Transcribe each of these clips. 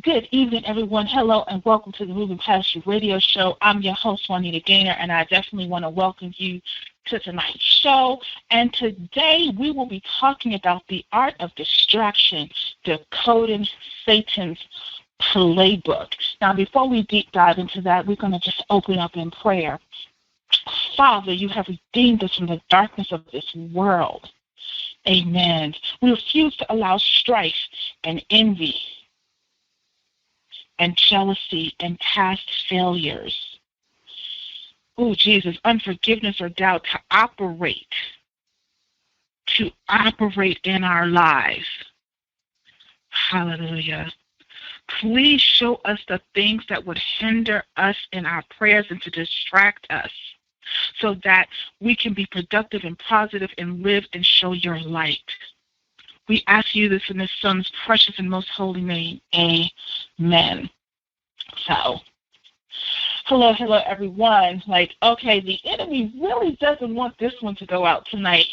Good evening, everyone. Hello, and welcome to the Moving Past You radio show. I'm your host, Juanita Gaynor, and I definitely want to welcome you to tonight's show. And today we will be talking about the art of distraction, decoding Satan's playbook. Now, before we deep dive into that, we're going to just open up in prayer. Father, you have redeemed us from the darkness of this world. Amen. We refuse to allow strife and envy and jealousy and past failures. Oh, Jesus, unforgiveness or doubt to operate in our lives. Hallelujah. Please show us the things that would hinder us in our prayers and to distract us so that we can be productive and positive and live and show your light. We ask you this in His Son's precious and most holy name. Amen. So, hello, everyone. Okay, the enemy really doesn't want this one to go out tonight.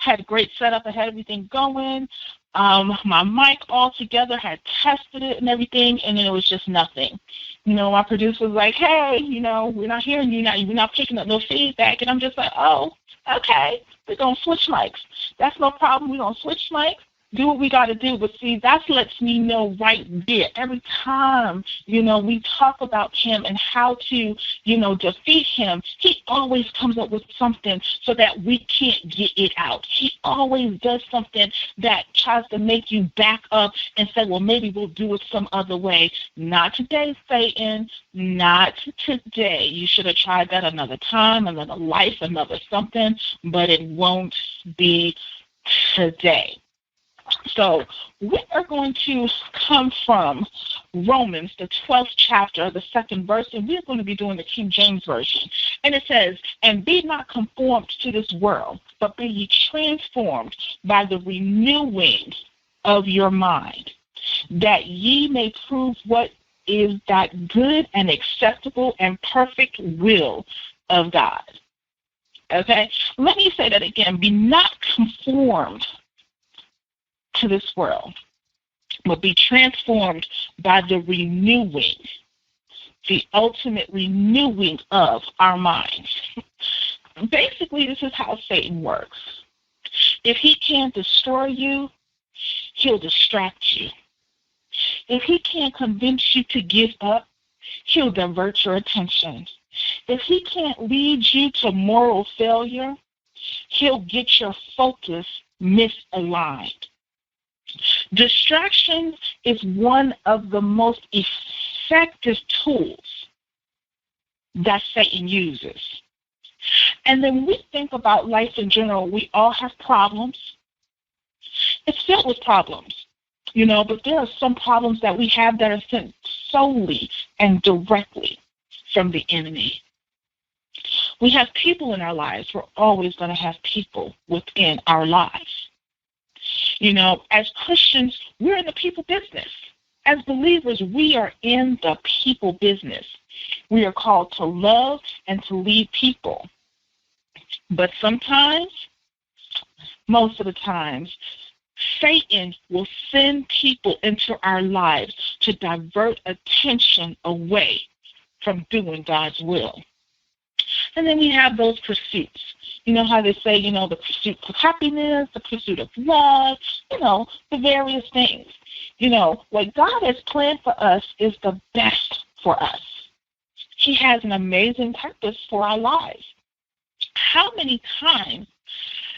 Had a great setup. I had everything going. My mic all together, had tested it and everything, and then it was just nothing. My producer was like, hey, we're not hearing you now. You're not picking up no feedback. And I'm just like, oh, okay, we're going to switch mics. That's no problem. We're going to switch mics. Do what we got to do. But see, that lets me know right there. Every time, we talk about him and how to, defeat him, he always comes up with something so that we can't get it out. He always does something that tries to make you back up and say, well, maybe we'll do it some other way. Not today, Satan. Not today. You should have tried that another time, another life, another something, but it won't be today. So we are going to come from Romans, the 12th chapter, the 2nd verse, and we're going to be doing the King James Version. And it says, and be not conformed to this world, but be ye transformed by the renewing of your mind, that ye may prove what is that good and acceptable and perfect will of God. Okay? Let me say that again. Be not conformed to this world, but be transformed by the renewing, the ultimate renewing of our minds. Basically, this is how Satan works. If he can't destroy you, he'll distract you. If he can't convince you to give up, he'll divert your attention. If he can't lead you to moral failure, he'll get your focus misaligned. Distraction is one of the most effective tools that Satan uses. And then we think about life in general. We all have problems. It's filled with problems, but there are some problems that we have that are sent solely and directly from the enemy. We have people in our lives. We're always going to have people within our lives. As Christians, we're in the people business. As believers, we are in the people business. We are called to love and to lead people. But sometimes, most of the times, Satan will send people into our lives to divert attention away from doing God's will. And then we have those pursuits. You know how they say, the pursuit of happiness, the pursuit of love, the various things. What God has planned for us is the best for us. He has an amazing purpose for our lives. How many times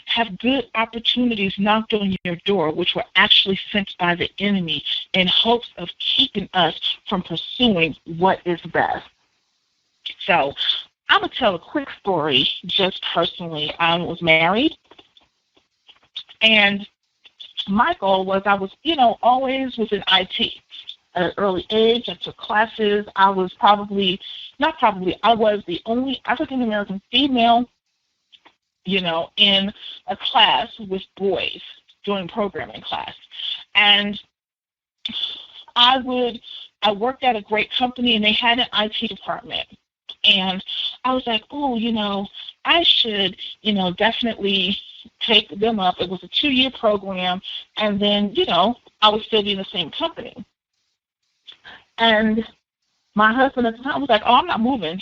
have good opportunities knocked on your door, which were actually sent by the enemy in hopes of keeping us from pursuing what is best? So I'm going to tell a quick story just personally. I was married, and my goal was I was, always was in IT. At an early age, I took classes. I was I was the only African-American female, in a class with boys during programming class. And I worked at a great company, and they had an IT department. And I was like, I should, definitely take them up. It was a 2-year program, and then, I would still be in the same company. And my husband at the time was like, oh, I'm not moving,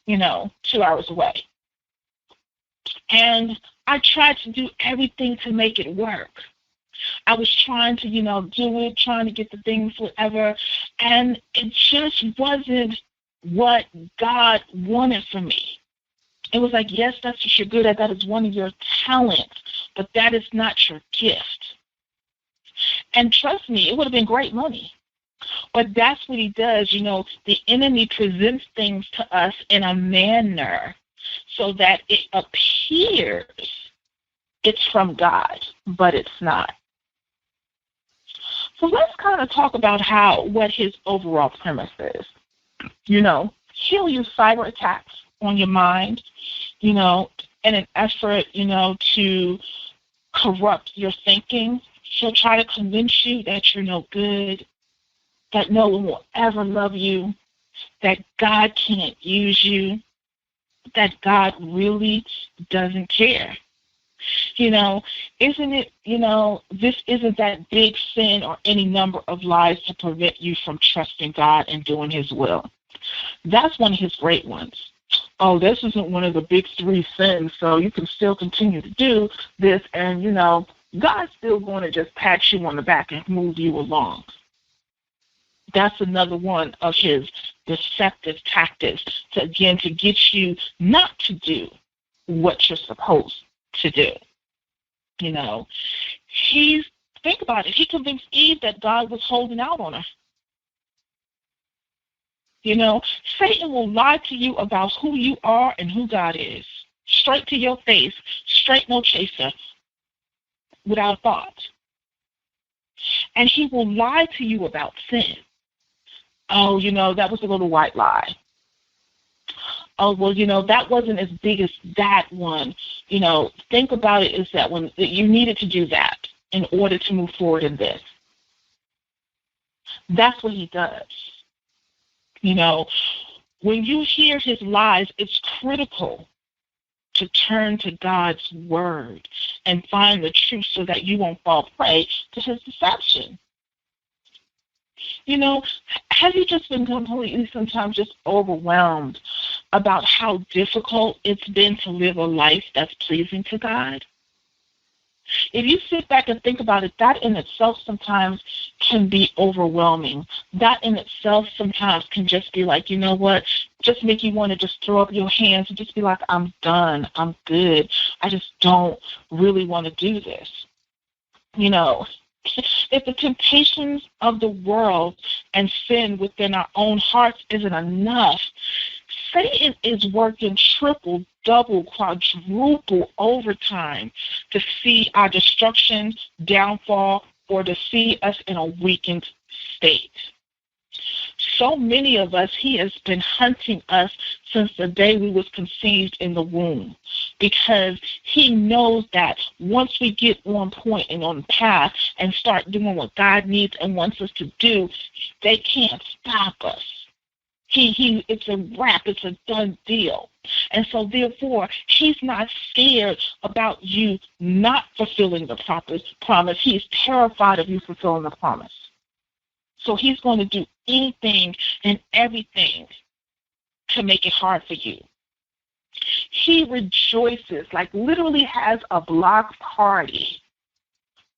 2 hours away. And I tried to do everything to make it work. I was trying to, do it, trying to get the things, whatever. And it just wasn't what God wanted for me. It was like, yes, that's what you're good at. That is one of your talents, but that is not your gift. And trust me, it would have been great money. But that's what he does. The enemy presents things to us in a manner so that it appears it's from God, but it's not. So let's kind of talk about what his overall premise is. He'll use cyber attacks on your mind, in an effort, to corrupt your thinking. He'll try to convince you that you're no good, that no one will ever love you, that God can't use you, that God really doesn't care. Isn't it, this isn't that big sin or any number of lies to prevent you from trusting God and doing his will. That's one of his great ones. Oh, this isn't one of the big 3 sins, so you can still continue to do this, and, God's still going to just pat you on the back and move you along. That's another one of his deceptive tactics to get you not to do what you're supposed to do. Think about it. He convinced Eve that God was holding out on her. Satan will lie to you about who you are and who God is. Straight to your face, straight no chaser, without thought. And he will lie to you about sin. Oh, that was a little white lie. Oh, well, that wasn't as big as that one. Think about it is that when you needed to do that in order to move forward in this. That's what he does. When you hear his lies, it's critical to turn to God's word and find the truth so that you won't fall prey to his deception. Have you just been completely sometimes just overwhelmed about how difficult it's been to live a life that's pleasing to God? If you sit back and think about it, that in itself sometimes can be overwhelming. That in itself sometimes can just be like, just make you want to just throw up your hands and just be like, I'm done, I'm good. I just don't really want to do this. If the temptations of the world and sin within our own hearts isn't enough, Satan is working triple, double, quadruple overtime to see our destruction, downfall, or to see us in a weakened state. So many of us, he has been hunting us since the day we was conceived in the womb, because he knows that once we get on point and on the path and start doing what God needs and wants us to do, they can't stop us. It's a wrap, it's a done deal. And so therefore, he's not scared about you not fulfilling the promise. He's terrified of you fulfilling the promise. So he's going to do anything and everything to make it hard for you. He rejoices, like literally has a block party,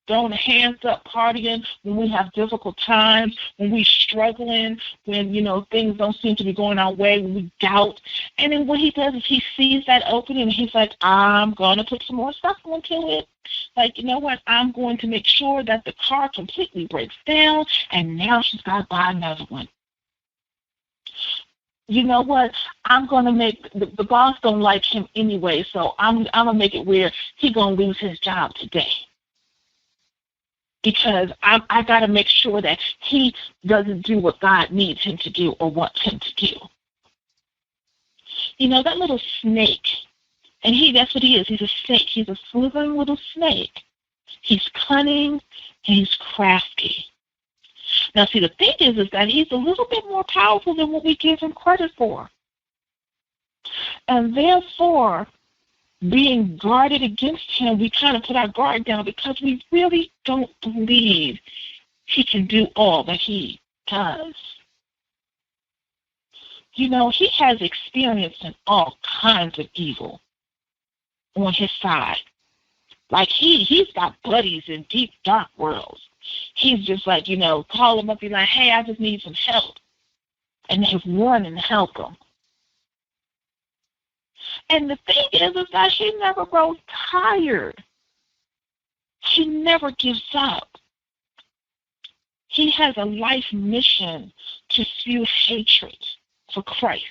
throwing hands up, partying when we have difficult times, when we're struggling, when, things don't seem to be going our way, when we doubt. And then what he does is he sees that opening and he's like, I'm going to put some more stuff into it. Like, you know what? I'm going to make sure that the car completely breaks down, and now she's got to buy another one. You know what? I'm going to make, the boss don't like him anyway, so I'm going to make it where he's going to lose his job today. Because I got to make sure that he doesn't do what God needs him to do or wants him to do. That little snake, and that's what he is. He's a snake. He's a slithering little snake. He's cunning and he's crafty. Now, see, the thing is that he's a little bit more powerful than what we give him credit for. And therefore, being guarded against him, we kind of put our guard down because we really don't believe he can do all that he does. He has experienced in all kinds of evil on his side. Like he's got buddies in deep, dark worlds. He's just like, call him up, be like, hey, I just need some help. And he'll run and help him. And the thing is that he never grows tired. He never gives up. He has a life mission to spew hatred for Christ.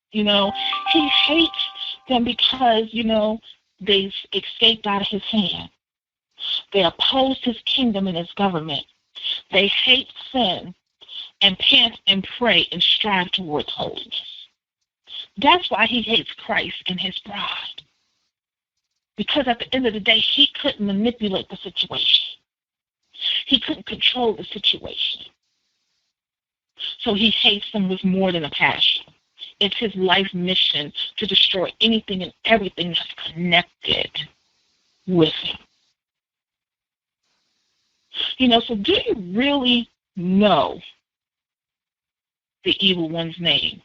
He hates them because, they escaped out of his hand. They opposed his kingdom and his government. They hate sin and pant and pray and strive towards holiness. That's why he hates Christ and his bride. Because at the end of the day, he couldn't manipulate the situation. He couldn't control the situation. So he hates them with more than a passion. It's his life mission to destroy anything and everything that's connected with him. So do you really know the evil one's name?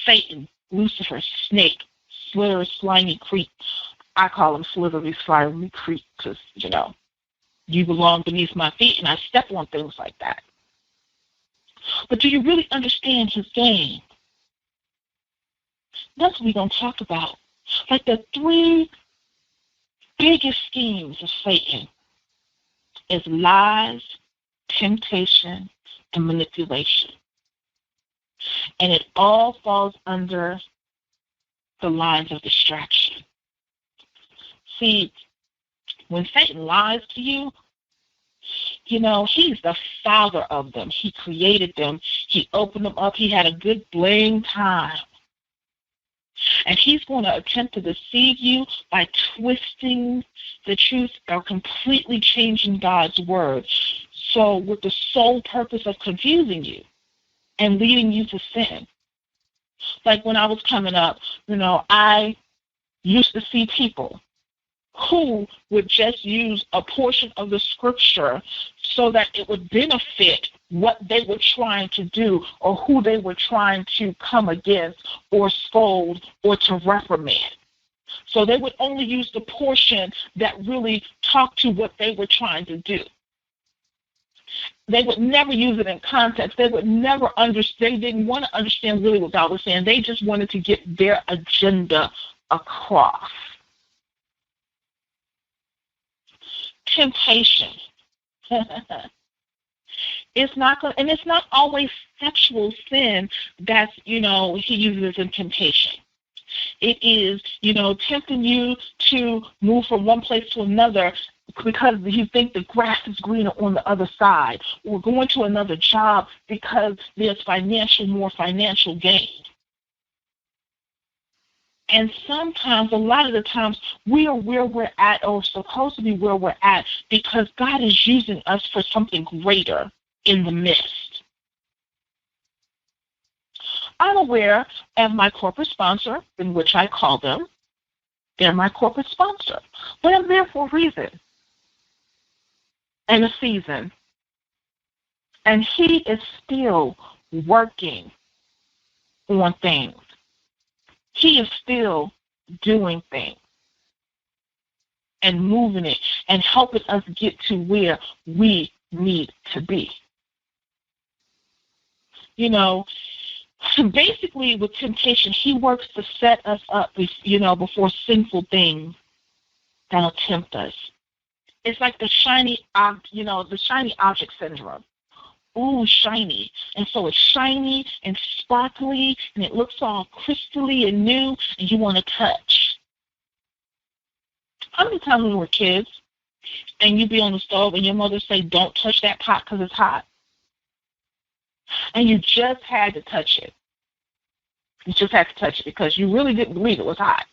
Satan, Lucifer, snake, slithery, slimy creep. I call him slithery, slimy creep because, you belong beneath my feet and I step on things like that. But do you really understand his game? That's what we're going to talk about. Like the three biggest schemes of Satan is lies, temptation, and manipulation. And it all falls under the lines of distraction. See, when Satan lies to you, he's the father of them. He created them. He opened them up. He had a good bling time. And he's going to attempt to deceive you by twisting the truth or completely changing God's word. So with the sole purpose of confusing you and leading you to sin. Like when I was coming up, I used to see people who would just use a portion of the scripture so that it would benefit what they were trying to do or who they were trying to come against or scold or to reprimand. So they would only use the portion that really talked to what they were trying to do. They would never use it in context. They would never understand. They didn't want to understand really what God was saying. They just wanted to get their agenda across. Temptation. It's not going, and it's not always sexual sin that's, he uses in temptation. It is, tempting you to move from one place to another because you think the grass is greener on the other side, or going to another job because there's more financial gain. And sometimes, a lot of the times, we are where we're at or supposed to be where we're at because God is using us for something greater in the midst. I'm aware of my corporate sponsor, in which I call them. They're my corporate sponsor. But I'm there for a reason and a season. And he is still working on things. He is still doing things and moving it and helping us get to where we need to be. Basically with temptation, he works to set us up, before sinful things that'll tempt us. It's like the shiny object syndrome. Ooh, shiny. And so it's shiny and sparkly, and it looks all crystally and new, and you want to touch. How many times when we were kids, and you'd be on the stove, and your mother say, don't touch that pot because it's hot? And you just had to touch it. You just had to touch it because you really didn't believe it was hot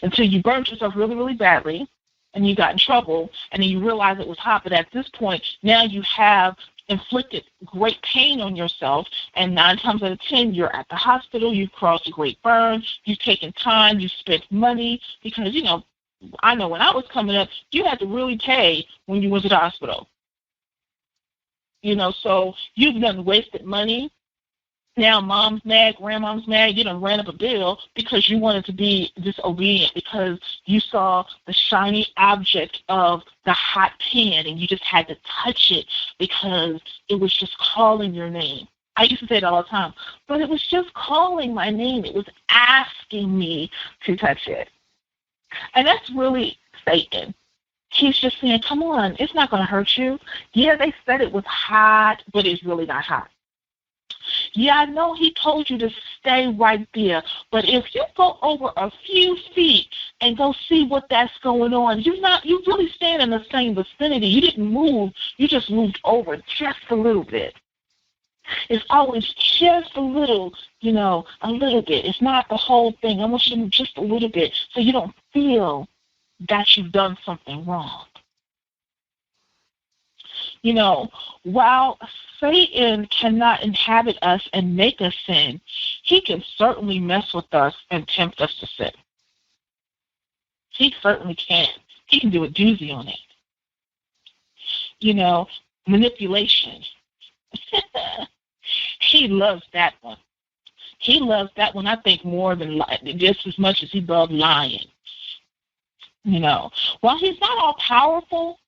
until you burned yourself really, really badly, and you got in trouble, and then you realized it was hot. But at this point, now you have inflicted great pain on yourself, and 9 times out of 10, you're at the hospital, you've caused a great burn, you've taken time, you've spent money, because, I know when I was coming up, you had to really pay when you went to the hospital. So you've done wasted money, Now mom's mad, grandmom's mad, you done ran up a bill because you wanted to be disobedient, because you saw the shiny object of the hot pan and you just had to touch it because it was just calling your name. I used to say it all the time, but it was just calling my name. It was asking me to touch it. And that's really Satan. He's just saying, come on, it's not going to hurt you. Yeah, they said it was hot, but it's really not hot. Yeah, I know he told you to stay right there, but if you go over a few feet and go see what that's going on, you really stand in the same vicinity. You didn't move, you just moved over just a little bit. It's always just a little, a little bit. It's not the whole thing. I want you to move just a little bit so you don't feel that you've done something wrong. While Satan cannot inhabit us and make us sin, he can certainly mess with us and tempt us to sin. He certainly can. He can do a doozy on it. Manipulation. He loves that one. He loves that one, I think, more than just as much as he loves lying. While he's not all powerful,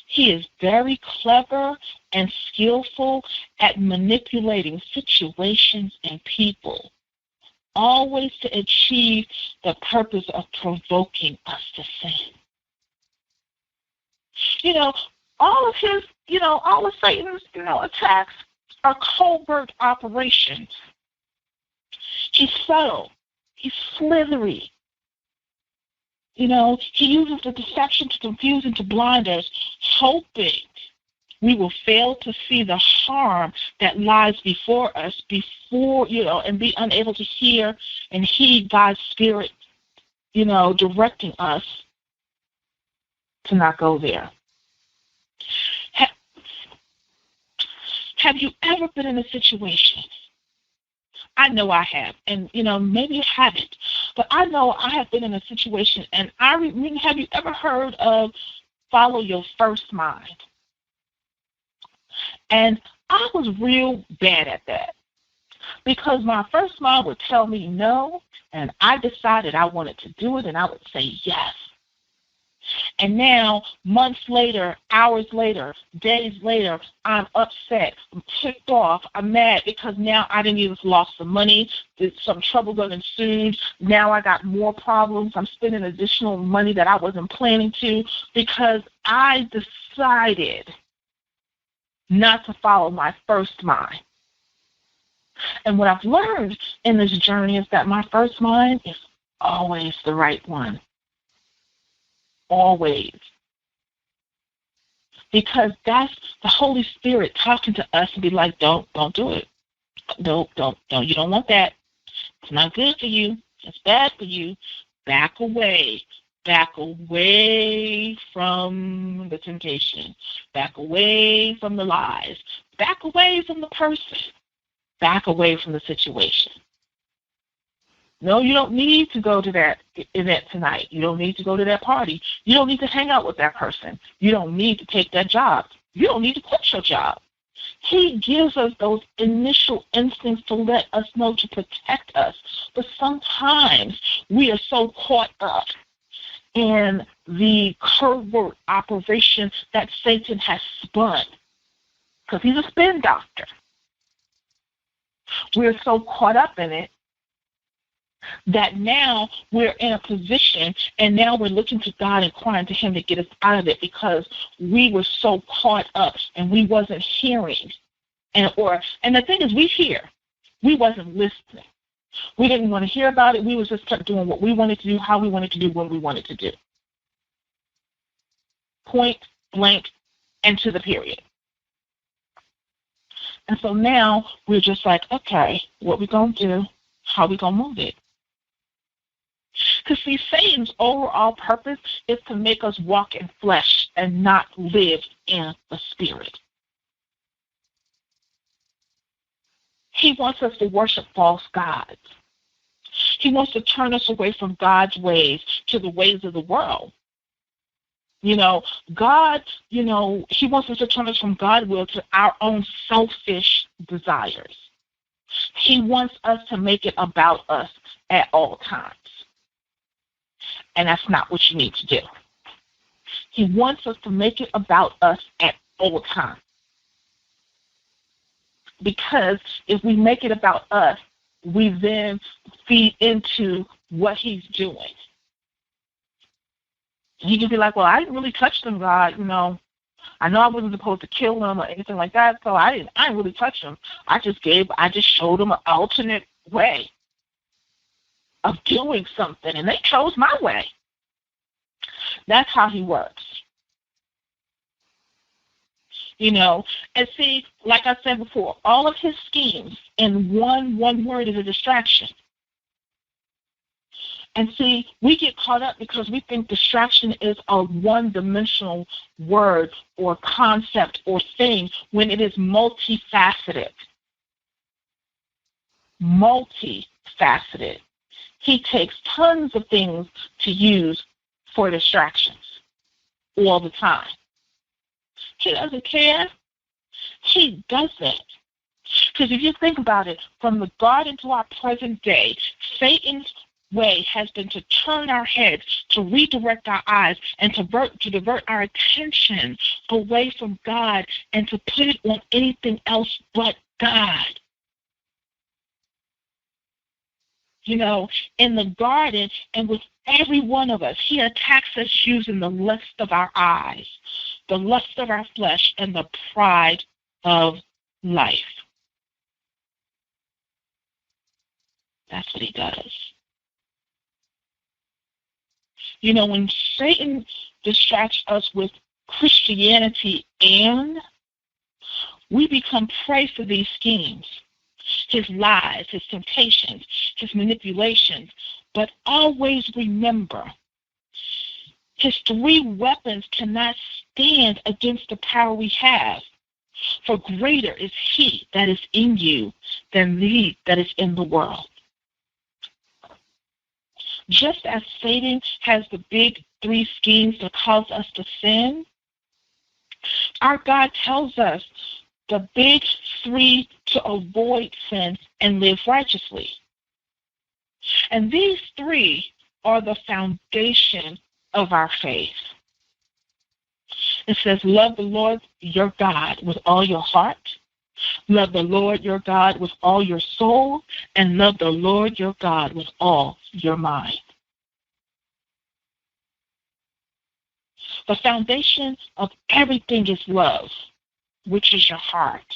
he is very clever and skillful at manipulating situations and people, always to achieve the purpose of provoking us to sin. All of his, all of Satan's, attacks are covert operations. He's subtle. He's slithery. He uses the deception to confuse and to blind us, hoping we will fail to see the harm that lies before us, and be unable to hear and heed God's Spirit, directing us to not go there. Have you ever been in a situation? I know I have, and maybe you haven't, but I know I have been in a situation, and have you ever heard of follow your first mind? And I was real bad at that, because my first mind would tell me no, and I decided I wanted to do it, and I would say yes. And now, months later, hours later, days later, I'm upset, I'm ticked off, I'm mad, because now I didn't even lost some money, some trouble got ensued, now I got more problems, I'm spending additional money that I wasn't planning to, because I decided not to follow my first mind. And what I've learned in this journey is that my first mind is always the right one. Always. Because that's the Holy Spirit talking to us and be like, don't do it. Don't. You don't want that. It's not good for you. It's bad for you. Back away. Back away from the temptation. Back away from the lies. Back away from the person. Back away from the situation. No, you don't need to go to that event tonight. You don't need to go to that party. You don't need to hang out with that person. You don't need to take that job. You don't need to quit your job. He gives us those initial instincts to let us know, to protect us. But sometimes we are so caught up in the covert operation that Satan has spun, because he's a spin doctor. We're so caught up in it that now we're in a position, and now we're looking to God and crying to him to get us out of it, because we were so caught up and we wasn't hearing. And the thing is, we hear. We wasn't listening. We didn't want to hear about it. We was just kept doing what we wanted to do, how we wanted to do, when we wanted to do. Point blank and to the period. And so now we're just like, okay, what we going to do? How we going to move it? Because, see, Satan's overall purpose is to make us walk in flesh and not live in the spirit. He wants us to worship false gods. He wants to turn us away from God's ways to the ways of the world. God, he wants us to turn us from God's will to our own selfish desires. He wants us to make it about us at all times. And that's not what you need to do. He wants us to make it about us at all times. Because if we make it about us, we then feed into what he's doing. He can be like, well, I didn't really touch them, God. I know I wasn't supposed to kill them or anything like that, so I didn't really touch them. I just showed them an alternate way of doing something, and they chose my way. That's how he works. And see, like I said before, all of his schemes in one word is a distraction. And see, we get caught up because we think distraction is a one-dimensional word or concept or thing when it is multifaceted. Multifaceted. He takes tons of things to use for distractions all the time. He doesn't care. He doesn't. Because if you think about it, from the garden to our present day, Satan's way has been to turn our heads, to redirect our eyes, and to divert our attention away from God and to put it on anything else but God. In the garden and with every one of us, he attacks us using the lust of our eyes, the lust of our flesh, and the pride of life. That's what he does. When Satan distracts us with Christianity we become prey for these schemes, his lies, his temptations, his manipulations. But always remember, his three weapons cannot stand against the power we have. For greater is he that is in you than he that is in the world. Just as Satan has the big three schemes that cause us to sin, our God tells us the big three to avoid sin and live righteously. And these three are the foundation of our faith. It says, love the Lord your God with all your heart, love the Lord your God with all your soul, and love the Lord your God with all your mind. The foundation of everything is love, which is your heart,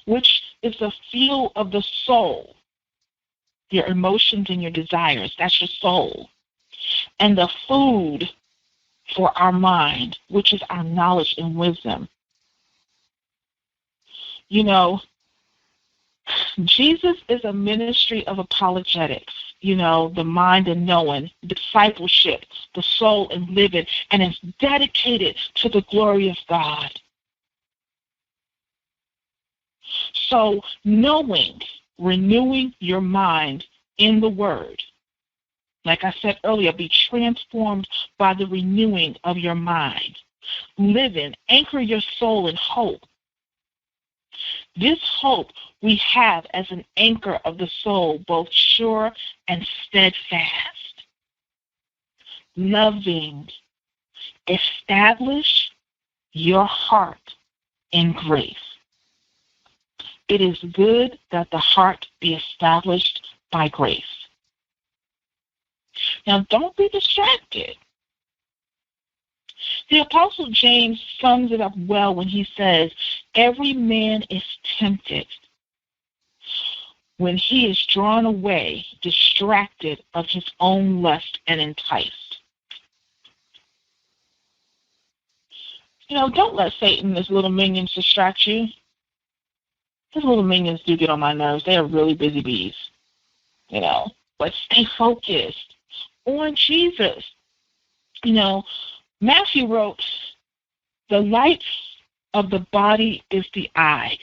which is the fuel of the soul, your emotions and your desires. That's your soul. And the food for our mind, which is our knowledge and wisdom. Jesus is a ministry of apologetics, the mind and knowing, discipleship, the soul and living, and it's dedicated to the glory of God. So knowing, renewing your mind in the Word. Like I said earlier, be transformed by the renewing of your mind. Living, anchor your soul in hope. This hope we have as an anchor of the soul, both sure and steadfast. Loving, establish your heart in grace. It is good that the heart be established by grace. Now, don't be distracted. The Apostle James sums it up well when he says, every man is tempted when he is drawn away, distracted of his own lust and enticed. Don't let Satan and his little minions distract you. His little minions do get on my nerves. They are really busy bees, but stay focused on Jesus. Matthew wrote, the light of the body is the eye.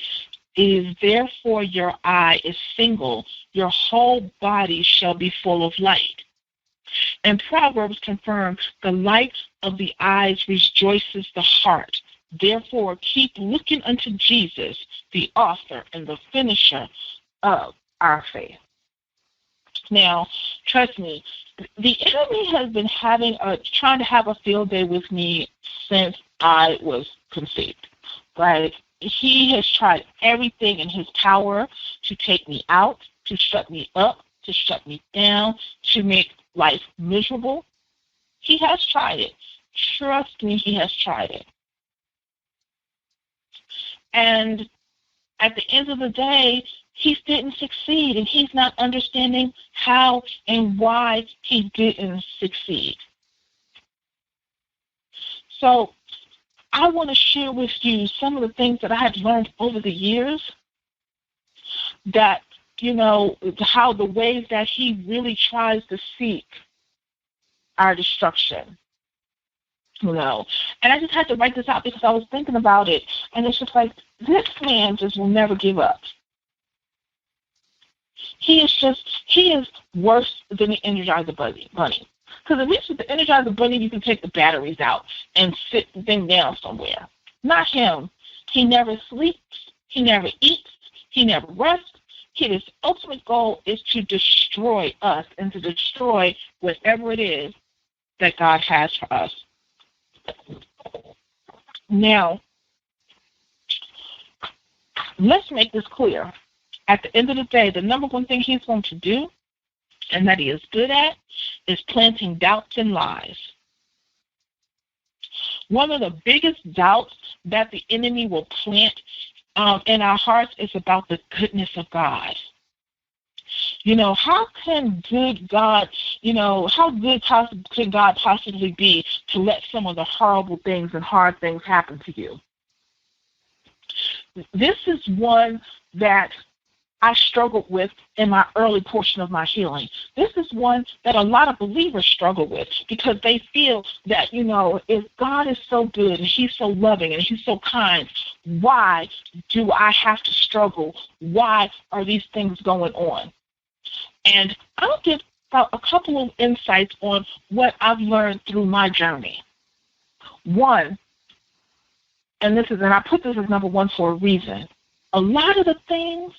It is therefore your eye is single, your whole body shall be full of light. And Proverbs confirm the light of the eyes rejoices the heart. Therefore keep looking unto Jesus, the author and the finisher of our faith. Now, trust me, the enemy has been trying to have a field day with me since I was conceived. Like, he has tried everything in his power to take me out, to shut me up, to shut me down, to make life miserable. He has tried it. Trust me, he has tried it. And at the end of the day, he didn't succeed, and he's not understanding how and why he didn't succeed. So I want to share with you some of the things that I have learned over the years that, how the ways that he really tries to seek our destruction. And I just had to write this out because I was thinking about it, and it's just like, this man just will never give up. He is worse than the Energizer Bunny. Because at least with the Energizer Bunny, you can take the batteries out and sit the thing down somewhere. Not him. He never sleeps. He never eats. He never rests. His ultimate goal is to destroy us and to destroy whatever it is that God has for us. Now, let's make this clear. At the end of the day, the number one thing he's going to do, and that he is good at, is planting doubts and lies. One of the biggest doubts that the enemy will plant in our hearts is about the goodness of God. How can good God, how good could God possibly be to let some of the horrible things and hard things happen to you? This is one that I struggled with in my early portion of my healing. This is one that a lot of believers struggle with because they feel that, if God is so good and he's so loving and he's so kind, why do I have to struggle? Why are these things going on? And I'll give a couple of insights on what I've learned through my journey. One, and I put this as number one for a reason. A lot of the things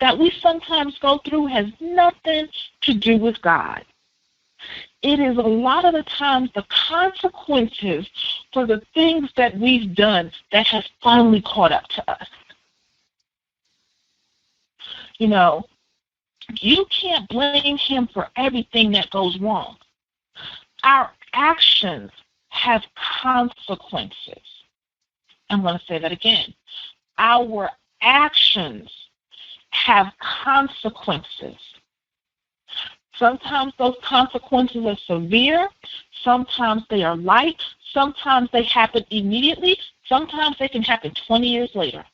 that we sometimes go through has nothing to do with God. It is a lot of the times the consequences for the things that we've done that has finally caught up to us. You can't blame him for everything that goes wrong. Our actions have consequences. I'm going to say that again. Our actions have consequences. Sometimes those consequences are severe. Sometimes they are light. Sometimes they happen immediately. Sometimes they can happen 20 years later.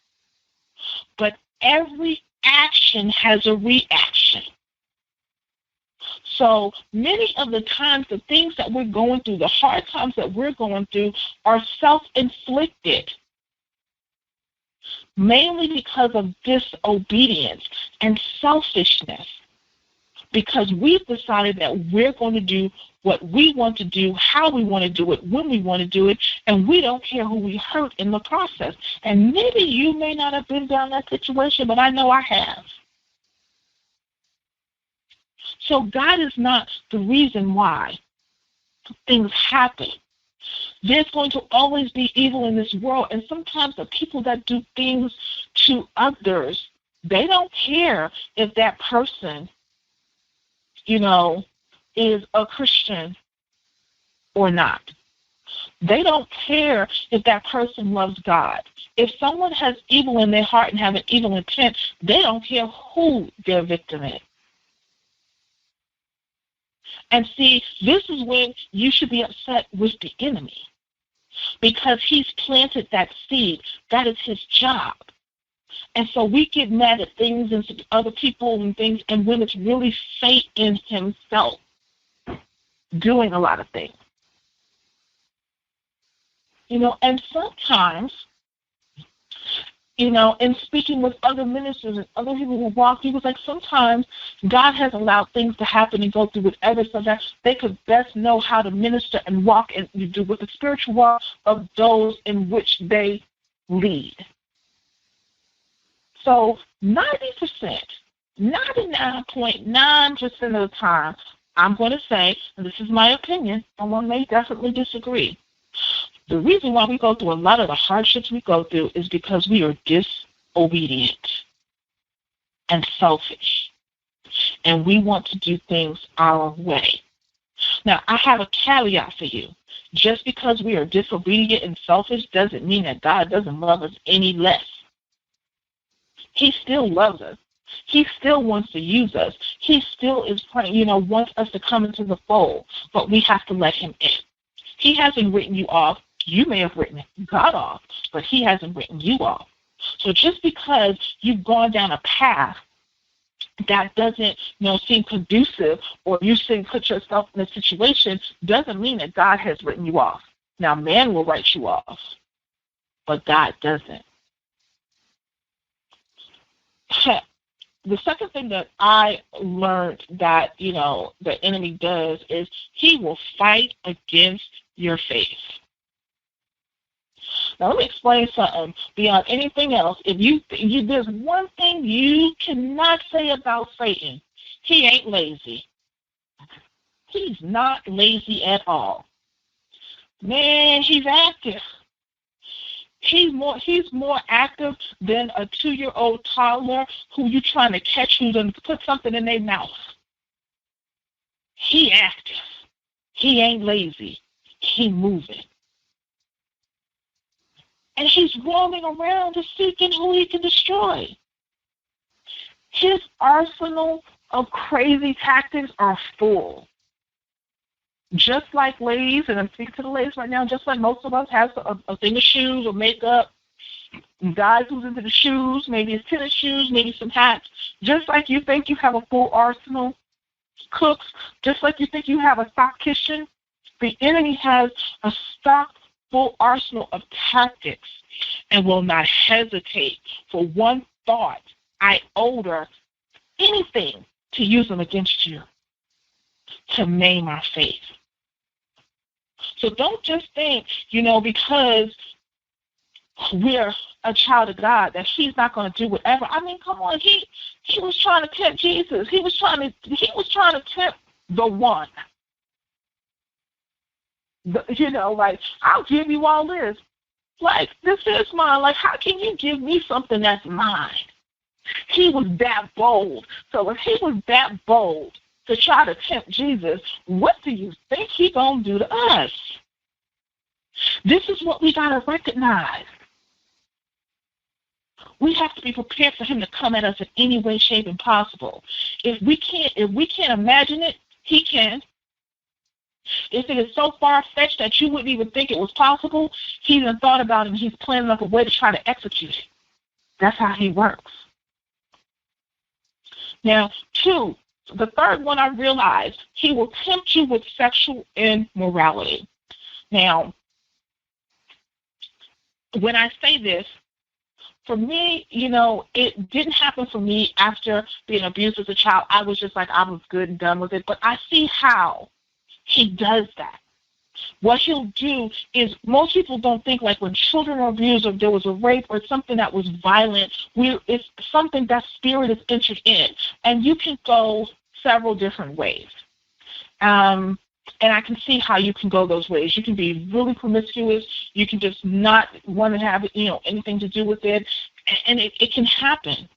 But every action has a reaction. So many of the times, the things that we're going through, the hard times that we're going through, are self-inflicted, mainly because of disobedience and selfishness, because we've decided that we're going to do what we want to do, how we want to do it, when we want to do it, and we don't care who we hurt in the process. And maybe you may not have been down that situation, but I know I have. So God is not the reason why things happen. There's going to always be evil in this world, and sometimes the people that do things to others, they don't care if that person, is a Christian or not. They don't care if that person loves God. If someone has evil in their heart and have an evil intent, they don't care who their victim is. And see, this is when you should be upset with the enemy, because he's planted that seed. That is his job. And so we get mad at things and other people and things, and when it's really Satan himself doing a lot of things. And sometimes, in speaking with other ministers and other people who walk, he was like, sometimes God has allowed things to happen and go through whatever so that they could best know how to minister and walk and do with the spiritual walk of those in which they lead. So 90% 99.9% of the time, I'm going to say, and this is my opinion, someone may definitely disagree. The reason why we go through a lot of the hardships we go through is because we are disobedient and selfish, and we want to do things our way. Now, I have a caveat for you. Just because we are disobedient and selfish doesn't mean that God doesn't love us any less. He still loves us. He still wants to use us. He still is, wants us to come into the fold, but we have to let him in. He hasn't written you off. You may have written God off, but he hasn't written you off. So just because you've gone down a path that doesn't, seem conducive, or you put yourself in a situation, doesn't mean that God has written you off. Now, man will write you off, but God doesn't. The second thing that I learned that, the enemy does is he will fight against your faith. Now, let me explain something beyond anything else. If there's one thing you cannot say about Satan, he ain't lazy. He's not lazy at all. Man, he's active. He's more active than a 2-year-old toddler who you trying to catch who's going to put something in their mouth. He active. He ain't lazy. He moving. And he's roaming around to seeking who he can destroy. His arsenal of crazy tactics are full. Just like ladies, and I'm speaking to the ladies right now, just like most of us have a thing of shoes or makeup, guys who's into the shoes, maybe it's tennis shoes, maybe some hats, just like you think you have a full arsenal, cooks, just like you think you have a stock kitchen, the enemy has a stock full arsenal of tactics and will not hesitate for one thought, iota, anything to use them against you, to maim our faith. So don't just think, because we're a child of God, that he's not going to do whatever. I mean, come on, he was trying to tempt Jesus. He was trying to tempt the one. I'll give you all this. This is mine. How can you give me something that's mine? He was that bold. So if he was that bold to try to tempt Jesus, what do you think he's going to do to us? This is what we got to recognize. We have to be prepared for him to come at us in any way, shape, and possible. If we can't imagine it, he can. If it is so far-fetched that you wouldn't even think it was possible, he's even thought about it and he's planning up a way to try to execute it. That's how he works. Now, 2, the third one I realized, he will tempt you with sexual immorality. Now, when I say this, for me, it didn't happen for me after being abused as a child. I was just I was good and done with it. But I see how he does that. What he'll do is, most people don't think when children are abused or there was a rape or something that was violent, it's something that spirit is entered in. And you can go several different ways. And I can see how you can go those ways. You can be really promiscuous. You can just not want to have anything to do with it. And it can happen.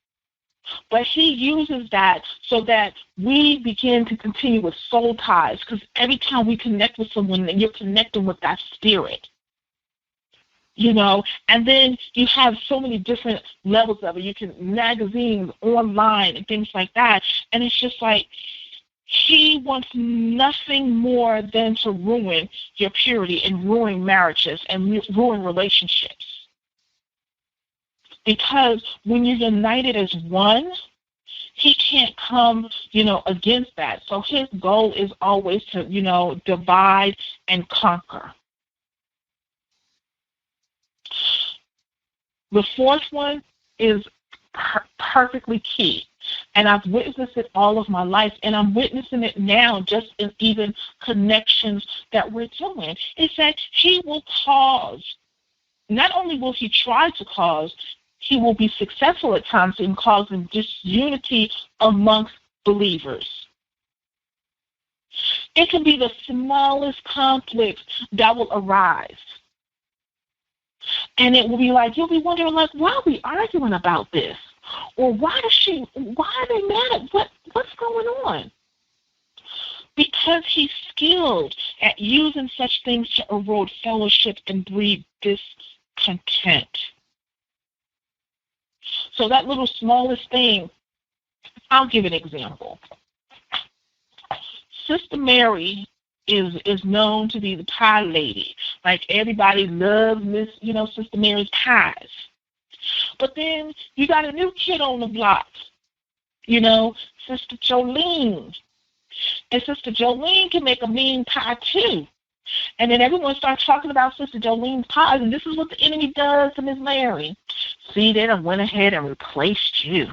But he uses that so that we begin to continue with soul ties, because every time we connect with someone, you're connecting with that spirit. And then you have so many different levels of it. You can magazines, online, and things like that. And it's just he wants nothing more than to ruin your purity and ruin marriages and ruin relationships. Because when you're united as one, he can't come, against that. So his goal is always to, divide and conquer. The fourth one is perfectly key. And I've witnessed it all of my life, and I'm witnessing it now just in even connections that we're doing, is that he will cause, not only will he try to cause, he will be successful at times in causing disunity amongst believers. It can be the smallest conflict that will arise. And it will be like, you'll be wondering, like, why are we arguing about this? Or why are they mad at what's going on? Because he's skilled at using such things to erode fellowship and breed discontent. So that little smallest thing, I'll give an example. Sister Mary is known to be the pie lady. Like, everybody loves Sister Mary's pies. But then you got a new kid on the block, Sister Jolene. And Sister Jolene can make a mean pie too. And then everyone starts talking about Sister Jolene's pies, and this is what the enemy does to Miss Mary. See, they done went ahead and replaced you.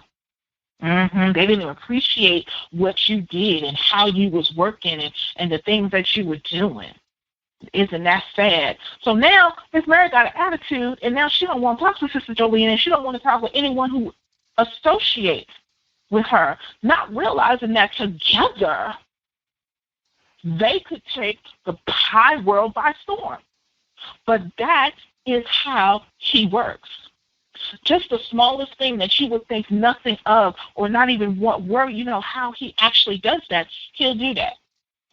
They didn't appreciate what you did and how you was working and the things that you were doing. Isn't that sad? So now Miss Mary got an attitude, and now she don't want to talk to Sister Jolene, and she don't want to talk with anyone who associates with her, not realizing that together they could take the pie world by storm. But that is how he works. Just the smallest thing that you would think nothing of, or not even what word, how he actually does that, he'll do that.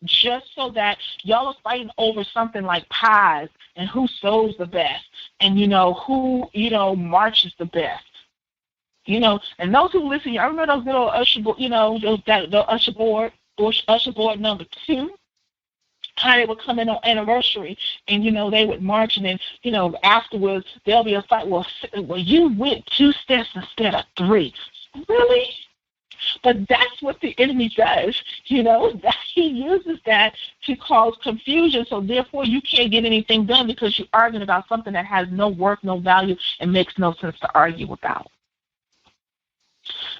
Just so that y'all are fighting over something like pies and who sews the best and, who, marches the best. And those who listen, I remember those little usher board, the usher board number 2. How they would come in on anniversary, and they would march, and then afterwards there'll be a fight. Well, you went 2 steps instead of 3. Really? But that's what the enemy does. That he uses that to cause confusion. So therefore, you can't get anything done because you're arguing about something that has no worth, no value, and makes no sense to argue about.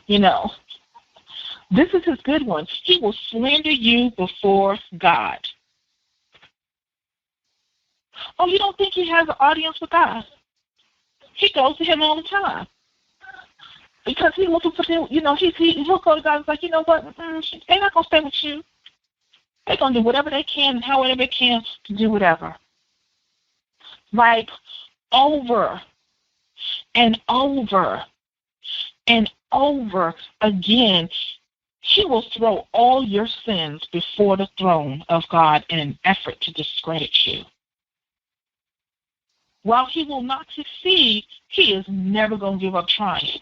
This is his good one. He will slander you before God. Oh, you don't think he has an audience with God? He goes to him all the time. Because he's looking for them, he'll go to God and like, you know what, they're not going to stay with you. They're going to do whatever they can and however they can to do whatever. Like, over and over and over again, he will throw all your sins before the throne of God in an effort to discredit you. While he will not succeed, he is never going to give up trying.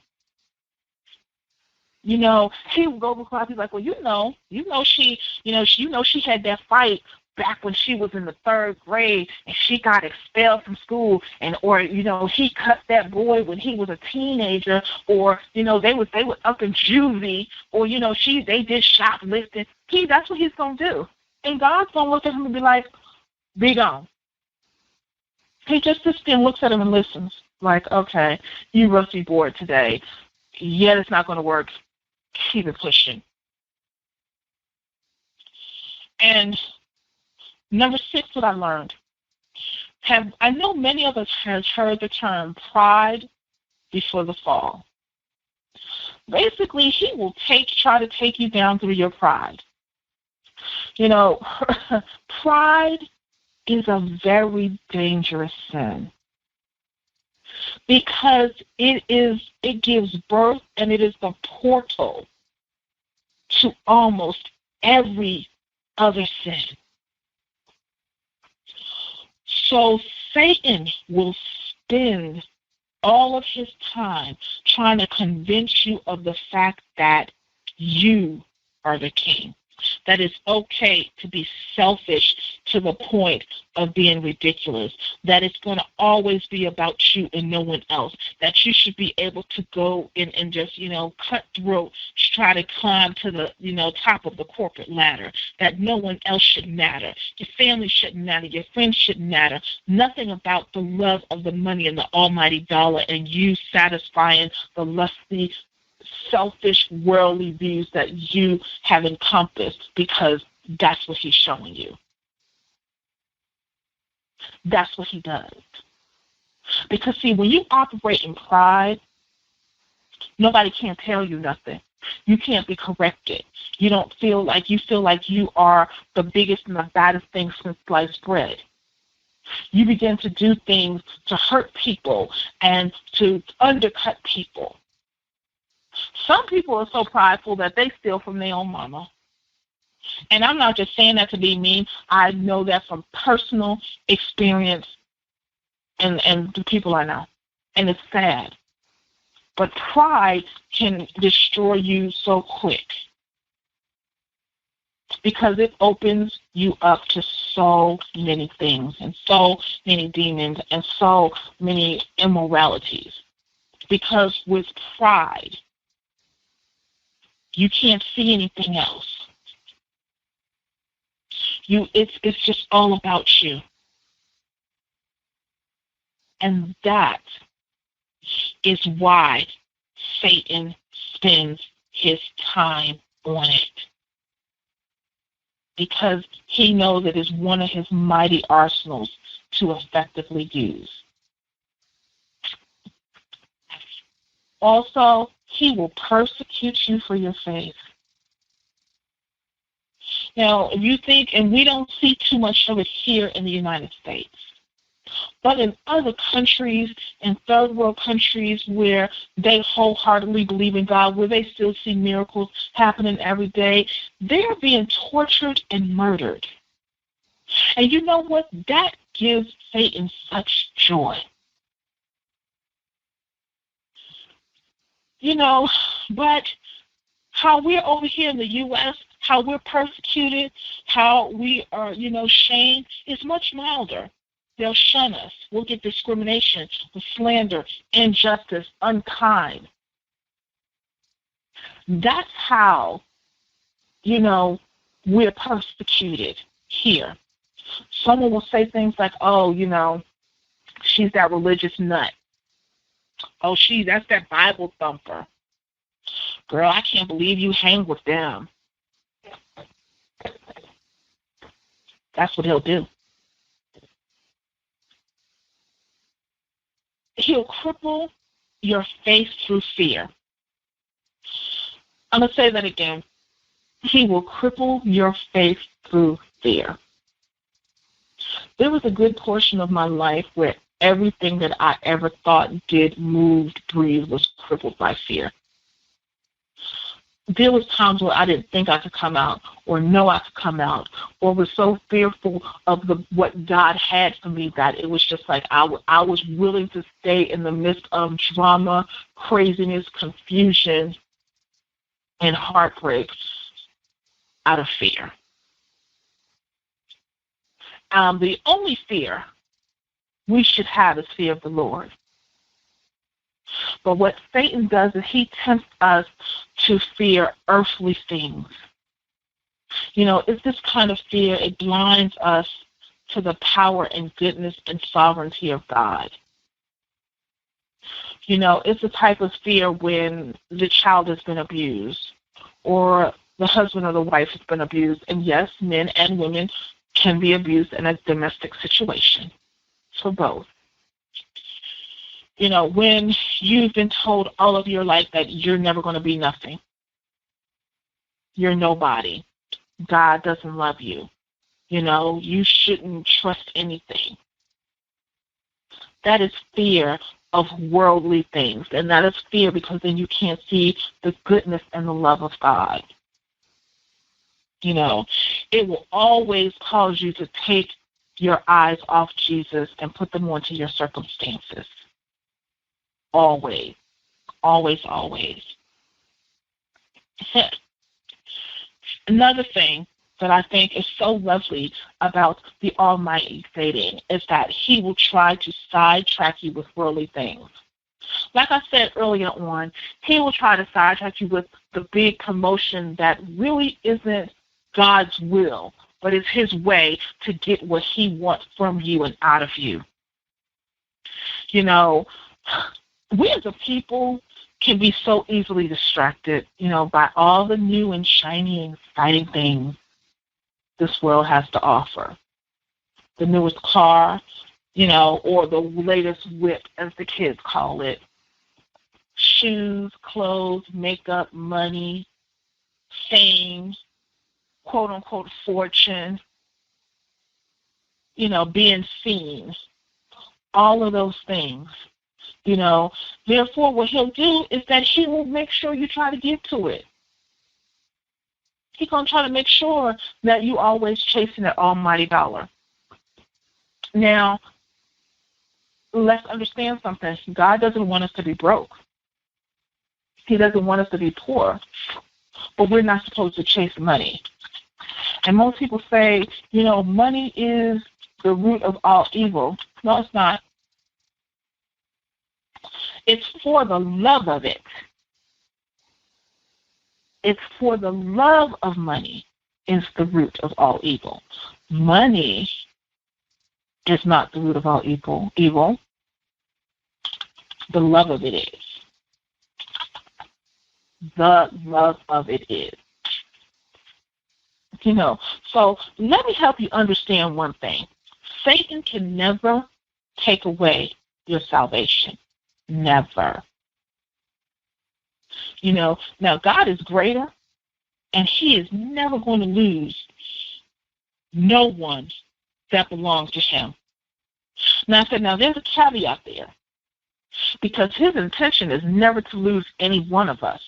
He will go before people like, well, she had that fight back when she was in the 3rd grade and she got expelled from school, or he cut that boy when he was a teenager, or they were up in juvie, or they did shoplifting. That's what he's gonna do, and God's gonna look at him and be like, be gone. He just sits there and looks at him and listens, like, okay, you rusty board today. Yeah, it's not going to work. Keep it pushing. And number 6, what I learned. I know many of us have heard the term pride before the fall. Basically, he will try to take you down through your pride. Pride is a very dangerous sin because it gives birth, and it is the portal to almost every other sin. So Satan will spend all of his time trying to convince you of the fact that you are the king. That it's okay to be selfish to the point of being ridiculous. That it's going to always be about you and no one else. That you should be able to go in and just, cut throat, try to climb to the, top of the corporate ladder. That no one else should matter. Your family shouldn't matter. Your friends shouldn't matter. Nothing about the love of the money and the almighty dollar and you satisfying the lusty, selfish, worldly views that you have encompassed, because that's what he's showing you. That's what he does. Because, see, when you operate in pride, Nobody can tell you nothing. You can't be corrected. You don't feel like you are the biggest and the baddest thing since sliced bread. You begin to do things to hurt people and to undercut people. Some people are so prideful that they steal from their own mama. And I'm not just saying that to be mean. I know that from personal experience and the people I know. And it's sad. But pride can destroy you so quick because it opens you up to so many things and so many demons and so many immoralities. Because with pride, you can't see anything else. It's just all about you. And that is why Satan spends his time on it. Because he knows it is one of his mighty arsenals to effectively use. Also, he will persecute you for your faith. Now, if you think, and we don't see too much of it here in the United States, but in other countries, in third world countries where they wholeheartedly believe in God, where they still see miracles happening every day, they're being tortured and murdered. And you know what? That gives Satan such joy. But how we're over here in the U.S., how we're persecuted, how we are, shamed, is much milder. They'll shun us. We'll get discrimination, slander, injustice, unkind. That's how, we're persecuted here. Someone will say things like, oh, she's that religious nut. Oh, that's that Bible thumper. Girl, I can't believe you hang with them. That's what he'll do. He'll cripple your faith through fear. I'm going to say that again. He will cripple your faith through fear. There was a good portion of my life where everything that I ever thought, did, moved, breathed was crippled by fear. There was times where I didn't think I could come out or know I could come out or was so fearful of what God had for me that it was just like I was willing to stay in the midst of drama, craziness, confusion, and heartbreak out of fear. The only fear we should have is fear of the Lord. But what Satan does is he tempts us to fear earthly things. It's this kind of fear, it blinds us to the power and goodness and sovereignty of God. It's a type of fear when the child has been abused or the husband or the wife has been abused. And yes, men and women can be abused in a domestic situation. For both. When you've been told all of your life that you're never going to be nothing. You're nobody. God doesn't love you. You shouldn't trust anything. That is fear of worldly things. And that is fear because then you can't see the goodness and the love of God. It will always cause you to take your eyes off Jesus and put them onto your circumstances. Always. Always, always. Another thing that I think is so lovely about the Almighty Satan is that he will try to sidetrack you with worldly things. Like I said earlier on, he will try to sidetrack you with the big promotion that really isn't God's will, but it's his way to get what he wants from you and out of you. We as a people can be so easily distracted, by all the new and shiny and exciting things this world has to offer. The newest car, or the latest whip, as the kids call it. shoes, clothes, makeup, money, fame, quote unquote fortune, being seen, all of those things. Therefore what he'll do is that he will make sure you try to get to it. He's going to try to make sure that you always chasing that almighty dollar. Now, let's understand something. God doesn't want us to be broke. He doesn't want us to be poor. But we're not supposed to chase money. And most people say, money is the root of all evil. No, it's not. It's for the love of it. It's for the love of money is the root of all evil. Money is not the root of all evil. The love of it is. The love of it is. So let me help you understand one thing. Satan can never take away your salvation. Never. Now God is greater, and he is never going to lose no one that belongs to him. Now I said, there's a caveat there, because his intention is never to lose any one of us.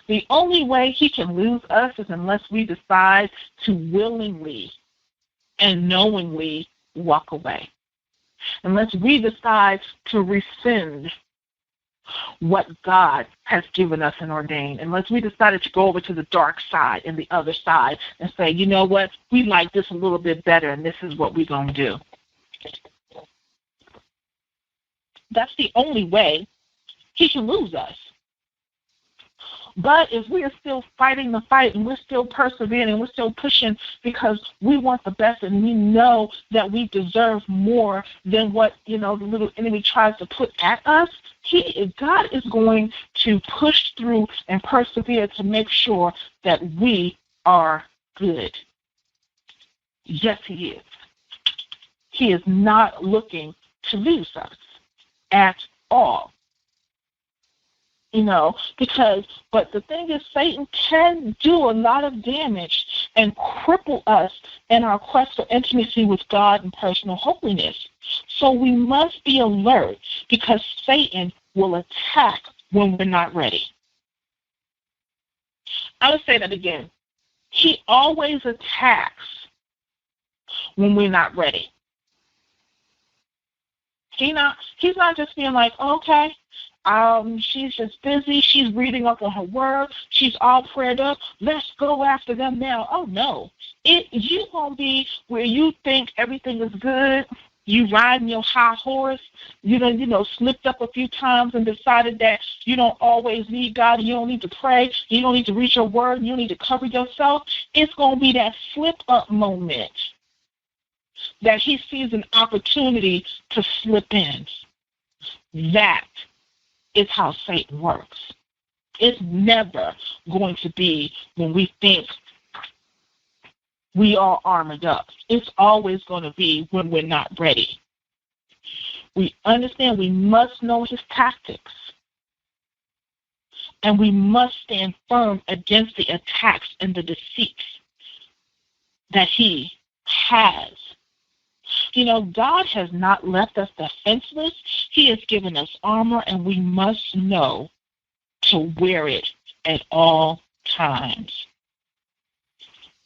The only way he can lose us is unless we decide to willingly and knowingly walk away. Unless we decide to rescind what God has given us and ordained. Unless we decided to go over to the dark side and the other side and say, you know what, we like this a little bit better and this is what we're going to do. That's the only way he can lose us. But if we are still fighting the fight and we're still persevering and we're still pushing because we want the best and we know that we deserve more than what, the little enemy tries to put at us, God is going to push through and persevere to make sure that we are good. Yes, he is. He is not looking to lose us at all. But the thing is, Satan can do a lot of damage and cripple us in our quest for intimacy with God and personal holiness. So we must be alert, because Satan will attack when we're not ready. I will say that again. He always attacks when we're not ready. He's not just being like, okay, she's just busy. She's reading up on her word. She's all prayed up. Let's go after them now. Oh, no. You won't be where you think everything is good. You riding your high horse. You slipped up a few times and decided that you don't always need God. You don't need to pray. You don't need to read your word. You don't need to cover yourself. It's going to be that slip-up moment that he sees an opportunity to slip in. That is how Satan works. It's never going to be when we think we are armored up. It's always going to be when we're not ready. We understand we must know his tactics. And we must stand firm against the attacks and the deceits that he has. God has not left us defenseless. He has given us armor, and we must know to wear it at all times.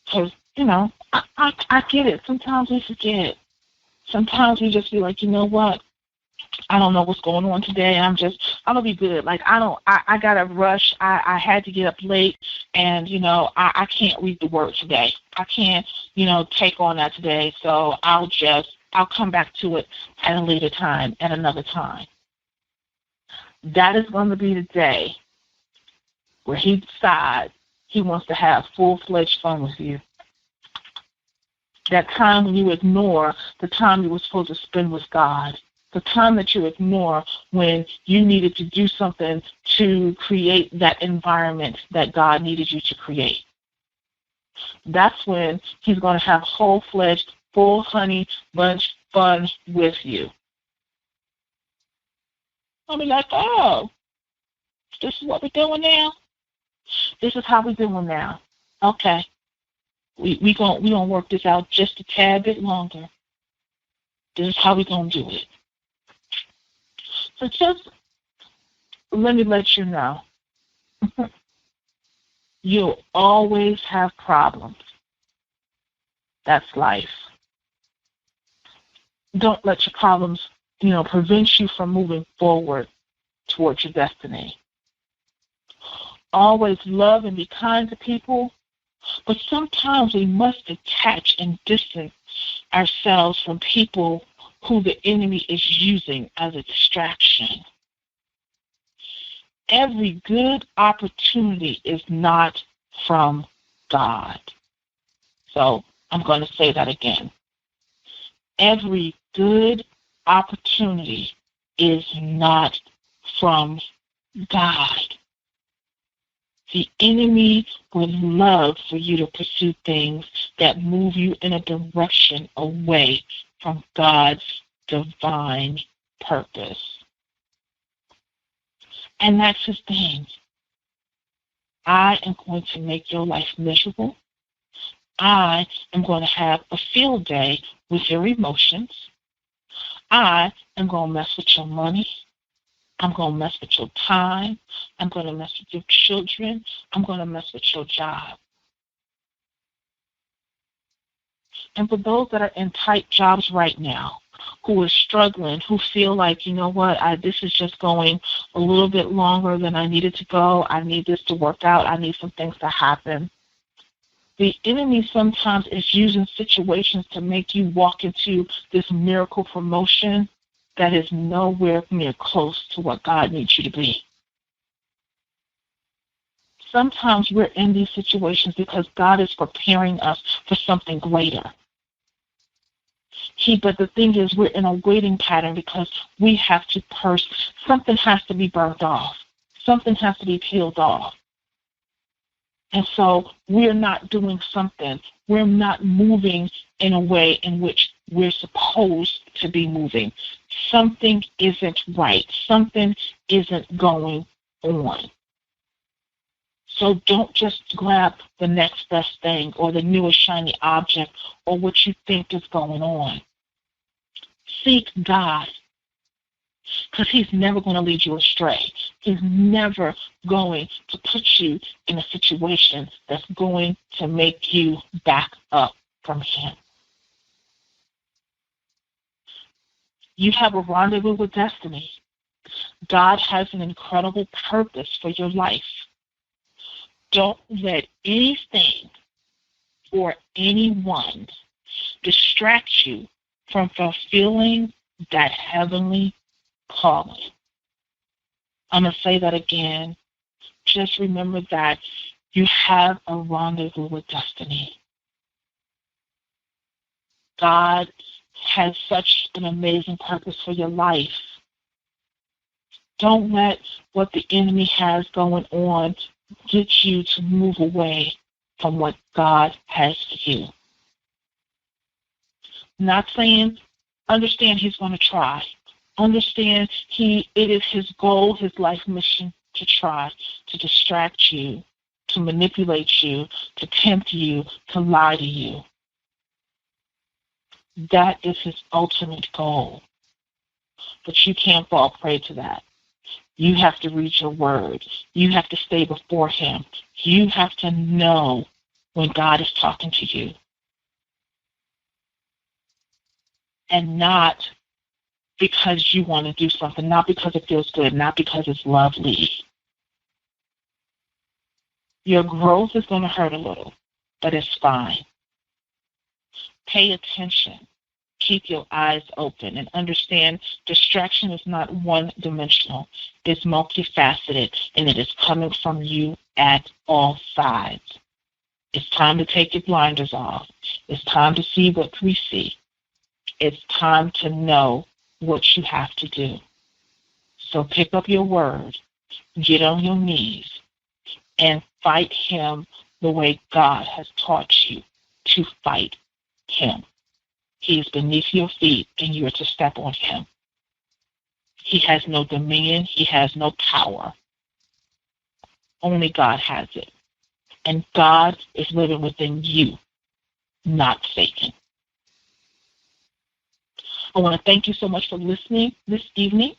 Because, I get it. Sometimes we forget. Sometimes we just be like, you know what? I don't know what's going on today. I'm gonna be good. Like, I gotta rush. I had to get up late, and, I can't read the word today. I can't, take on that today. So I'll come back to it at a later time, at another time. That is going to be the day where he decides he wants to have full-fledged fun with you. That time when you ignore the time you were supposed to spend with God. The time that you ignore when you needed to do something to create that environment that God needed you to create. That's when he's going to have full-fledged, full honey bunch fun with you. I'll be like, oh, This is what we're doing now? This is how we're doing now. Okay. We gonna work this out just a tad bit longer. This is how we're gonna do it. So just let me let you know. You'll always have problems. That's life. Don't let your problems, prevent you from moving forward towards your destiny. Always love and be kind to people, but sometimes we must detach and distance ourselves from people who the enemy is using as a distraction. Every good opportunity is not from God. So I'm going to say that again. Every good opportunity is not from God. The enemy would love for you to pursue things that move you in a direction away from God's divine purpose. And that's his thing. I am going to make your life miserable. I am going to have a field day with your emotions. I am going to mess with your money. I'm going to mess with your time. I'm going to mess with your children. I'm going to mess with your job. And for those that are in tight jobs right now, who are struggling, who feel like, this is just going a little bit longer than I needed to go. I need this to work out. I need some things to happen. The enemy sometimes is using situations to make you walk into this miracle promotion that is nowhere near close to what God needs you to be. Sometimes we're in these situations because God is preparing us for something greater. But the thing is, we're in a waiting pattern because we have to something has to be burnt off. Something has to be peeled off. And so we're not doing something. We're not moving in a way in which we're supposed to be moving. Something isn't right. Something isn't going on. So don't just grab the next best thing or the newest shiny object or what you think is going on. Seek God, because he's never going to lead you astray. He's never going to put you in a situation that's going to make you back up from him. You have a rendezvous with destiny. God has an incredible purpose for your life. Don't let anything or anyone distract you from fulfilling that heavenly calling. I'm going to say that again. Just remember that you have a rendezvous with destiny. God has such an amazing purpose for your life. Don't let what the enemy has going on get you to move away from what God has for you. Not saying, understand he's going to try. Understand it is his goal, his life mission to try to distract you, to manipulate you, to tempt you, to lie to you. That is his ultimate goal. But you can't fall prey to that. You have to read your word. You have to stay before him. You have to know when God is talking to you. And not because you want to do something, not because it feels good, not because it's lovely. Your growth is going to hurt a little, but it's fine. Pay attention. Keep your eyes open and understand distraction is not one-dimensional. It's multifaceted, and it is coming from you at all sides. It's time to take your blinders off. It's time to see what we see. It's time to know what you have to do. So pick up your word, get on your knees, and fight him the way God has taught you to fight him. He is beneath your feet, and you are to step on him. He has no dominion. He has no power. Only God has it. And God is living within you, not Satan. I want to thank you so much for listening this evening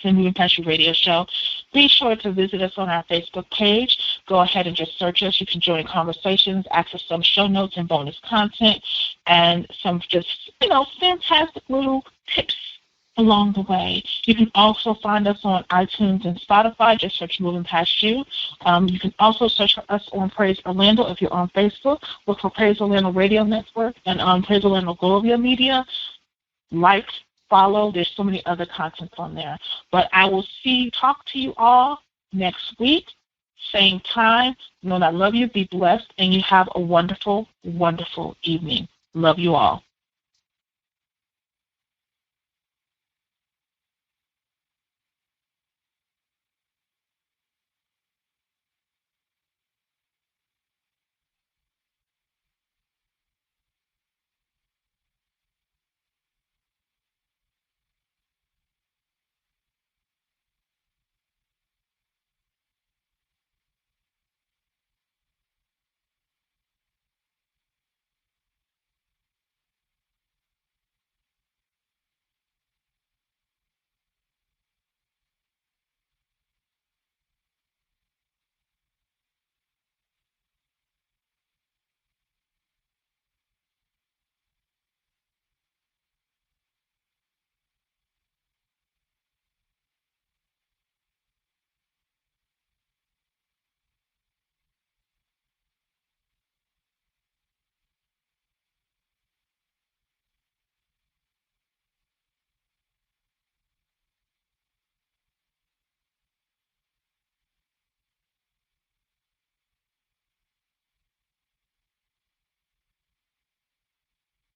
to the Moving Past You radio show. Be sure to visit us on our Facebook page. Go ahead and just search us. You can join conversations, access some show notes and bonus content, and some just, fantastic little tips along the way. You can also find us on iTunes and Spotify. Just search Moving Past You. You can also search for us on Praise Orlando if you're on Facebook. Look for Praise Orlando Radio Network and Praise Orlando Gloria Media. Like, follow. There's so many other contents on there. But I will talk to you all next week, same time. Know that I love you. Be blessed, and you have a wonderful, wonderful evening. Love you all.